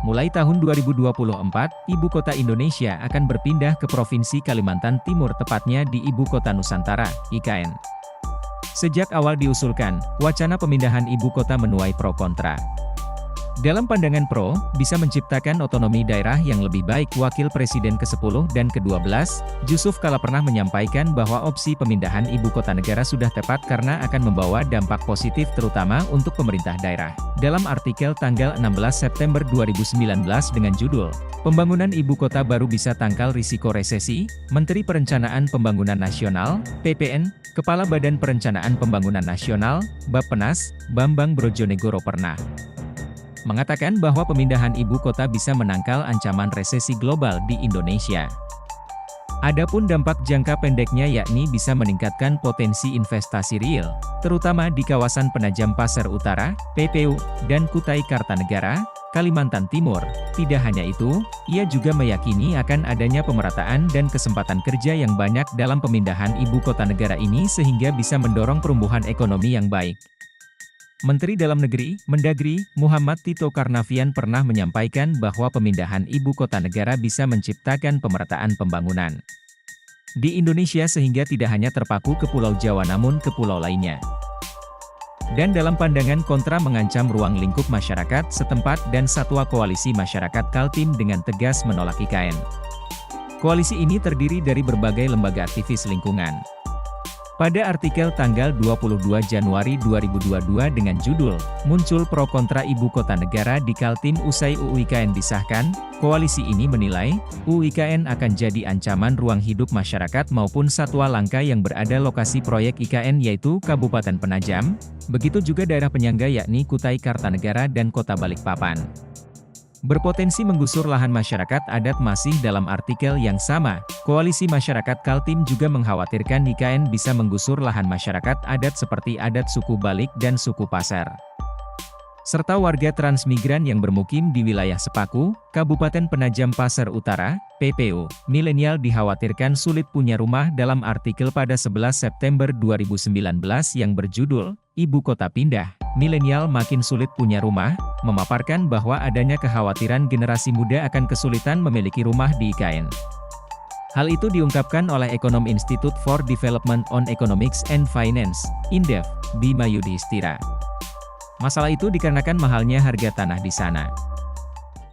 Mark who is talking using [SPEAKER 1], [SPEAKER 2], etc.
[SPEAKER 1] Mulai tahun 2024, ibu kota Indonesia akan berpindah ke Provinsi Kalimantan Timur, tepatnya di Ibu Kota Nusantara, IKN. Sejak awal diusulkan, wacana pemindahan ibu kota menuai pro kontra. Dalam pandangan pro, bisa menciptakan otonomi daerah yang lebih baik. Wakil Presiden ke-10 dan ke-12, Jusuf Kalla pernah menyampaikan bahwa opsi pemindahan ibu kota negara sudah tepat karena akan membawa dampak positif terutama untuk pemerintah daerah. Dalam artikel tanggal 16 September 2019 dengan judul, "Pembangunan Ibu Kota Baru Bisa Tangkal Risiko Resesi", Menteri Perencanaan Pembangunan Nasional, PPN, Kepala Badan Perencanaan Pembangunan Nasional, Bappenas, Bambang Brojonegoro pernah mengatakan bahwa pemindahan ibu kota bisa menangkal ancaman resesi global di Indonesia. Adapun dampak jangka pendeknya yakni bisa meningkatkan potensi investasi real, terutama di kawasan Penajam Pasar Utara, PPU, dan Kutai Kartanegara, Kalimantan Timur. Tidak hanya itu, ia juga meyakini akan adanya pemerataan dan kesempatan kerja yang banyak dalam pemindahan ibu kota negara ini sehingga bisa mendorong pertumbuhan ekonomi yang baik. Menteri Dalam Negeri, Mendagri, Muhammad Tito Karnavian pernah menyampaikan bahwa pemindahan ibu kota negara bisa menciptakan pemerataan pembangunan di Indonesia sehingga tidak hanya terpaku ke Pulau Jawa namun ke pulau lainnya. Dan dalam pandangan kontra mengancam ruang lingkup masyarakat setempat dan Satwa Koalisi Masyarakat Kaltim dengan tegas menolak IKN. Koalisi ini terdiri dari berbagai lembaga aktivis lingkungan. Pada artikel tanggal 22 Januari 2022 dengan judul, "Muncul pro kontra ibu kota negara di Kaltim usai UU IKN disahkan", koalisi ini menilai, UU IKN akan jadi ancaman ruang hidup masyarakat maupun satwa langka yang berada lokasi proyek IKN yaitu Kabupaten Penajam, begitu juga daerah penyangga yakni Kutai Kartanegara dan Kota Balikpapan. Berpotensi menggusur lahan masyarakat adat. Masih dalam artikel yang sama, Koalisi Masyarakat Kaltim juga mengkhawatirkan IKN bisa menggusur lahan masyarakat adat seperti adat suku Balik dan suku Pasar, serta warga transmigran yang bermukim di wilayah Sepaku, Kabupaten Penajam Pasar Utara, PPU. Milenial dikhawatirkan sulit punya rumah. Dalam artikel pada 11 September 2019 yang berjudul, "Ibu Kota Pindah, Milenial Makin Sulit Punya Rumah", memaparkan bahwa adanya kekhawatiran generasi muda akan kesulitan memiliki rumah di IKN. Hal itu diungkapkan oleh ekonom Institute for Development on Economics and Finance, INDEF, Bima Yudhistira. Masalah itu dikarenakan mahalnya harga tanah di sana.